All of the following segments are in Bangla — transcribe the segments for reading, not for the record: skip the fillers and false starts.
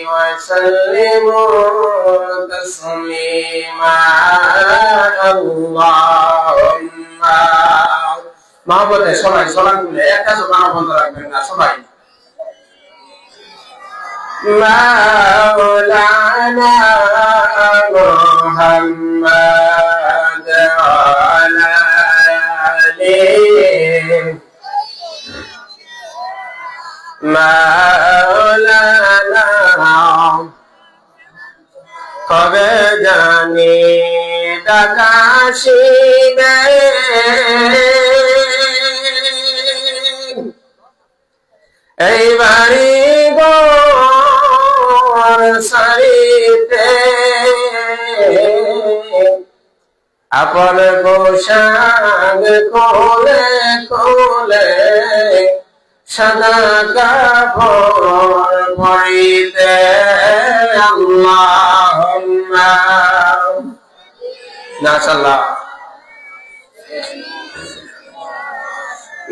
وسلموا تسليما اللهم محبতে সবাই সালাম করে একটা জবান বন্ধ রাখবেন না সবাই মাওলানা মুহাম্মদ আলা আলিহি মাওলানা কবে জানি ডাকাশিবে এই বাড়ি ঘর সারিতে আপন পোশাক কোলে কোলে সাদা কাপড় পরিতে আল্লাহুম্মা নাসাল্লাহ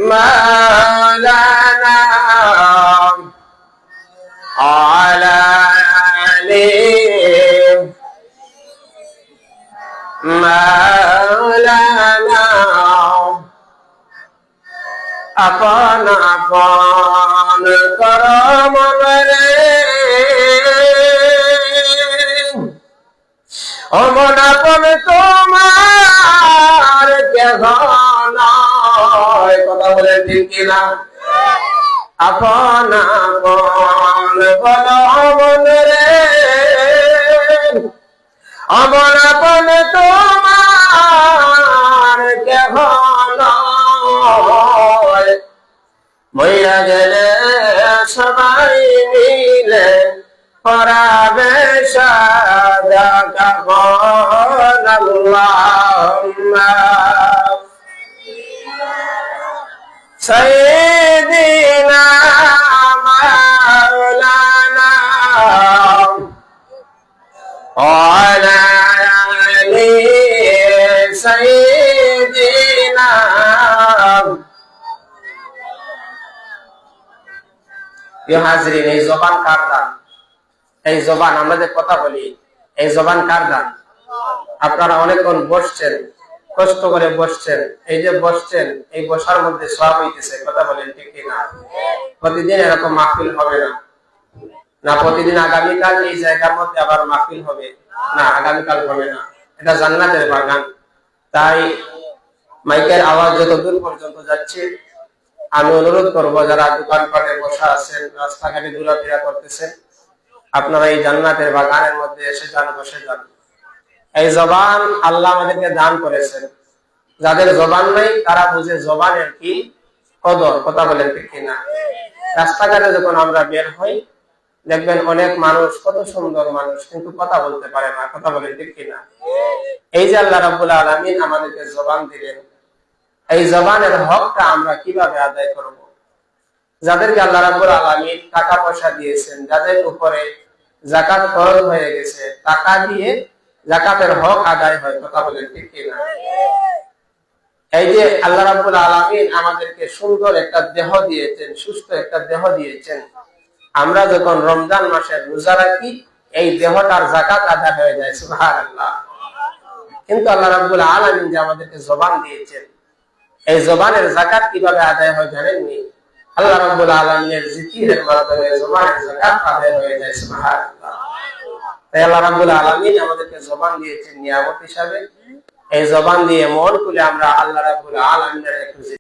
মাওলানা আলা আলিহি মাওলানা আপন আপন করম রে অমন আপন তোমার কেহ নয় কথা বলে ঠিক কিনা আপন আপন বল অমন রে অমন আপন তোমার কেহ নয় মইরা গেলে সবাই মিলে পরাবে সাদা কাফন আল্লাহুম্মা সাইয়্যিদিনা মাওলানা ওয়ালা আলি সাইয়্যিদিনা হাজিরিন এই জবান কার দান এই জবান আমরা যে কথা বলি এই জবান কার দান আপনারা অনেকক্ষণ বসছেন কষ্ট করে বসছেন এই যে বসছেন এই বসার মধ্যে সওয়াব হইতেছে কথা বলেন ঠিক না প্রতিদিন এরকম মাহফিল হবে না না প্রতিদিন আগামীকাল এই জায়গার মধ্যে আবার মাহফিল হবে না আগামীকাল হবে না এটা জান্নাতের বাগান তাই মাইকের আওয়াজ যত দূর পর্যন্ত যাচ্ছে আমি অনুরোধ করবো যারা দোকানপাটে বসা আছেন রাস্তাঘাটে ঘোরাফেরা করতেছেন আপনারা এই জান্নাতের বাগানের মধ্যে এসে যান বসে যান এই জবান আল্লাহ আমাদেরকে দান করেছেন যাদের জবান নাই তারা বুঝে জবানের কি কদর কথা বলেন ঠিক কিনা রাস্তাঘাটে যখন আমরা বের হই দেখবেন অনেক মানুষ কত সুন্দর মানুষ কিন্তু কথা বলতে পারে না কথা বলেন ঠিক কিনা এই যে আল্লাহ রাব্বুল আলামিন আমাদেরকে জবান দিলেন এই জবানের হকটা আমরা কিভাবে আদায় করব যাদেরকে আল্লাহ রাব্বুল আলামিন টাকা পয়সা দিয়েছেন যাদের উপরে যাকাত ফরজ হয়ে গেছে টাকা দিয়ে যাকাতের হক আদায় হয় কথা বলেন ঠিক কিনা এই যে আল্লাহ রাব্বুল আলামিন আমাদেরকে সুন্দর একটা দেহ দিয়েছেন সুস্থ একটা দেহ দিয়েছেন আমরা যখন রমজান মাসের রোজা রাখি এই দেহটার যাকাত আদায় হয়ে যায় সুবহানাল্লাহ কিন্তু আল্লাহ রাব্বুল আলামিন যে আমাদেরকে জবান দিয়েছেন এই জবানের যাকাত কিভাবে আদায় হয় জানেননি আল্লাহ রাব্বুল আলামিনের জিকিরের মাধ্যমে জবানের যাকাত আদায় হয়ে যায় সুবহানাল্লাহ তাই আল্লাহ রাব্বুল আলামিন আমাদেরকে জবান দিয়েছেন নিয়ামত হিসাবে এই জবান দিয়ে মন খুলে আমরা আল্লাহ রাব্বুল আলামিনের একটু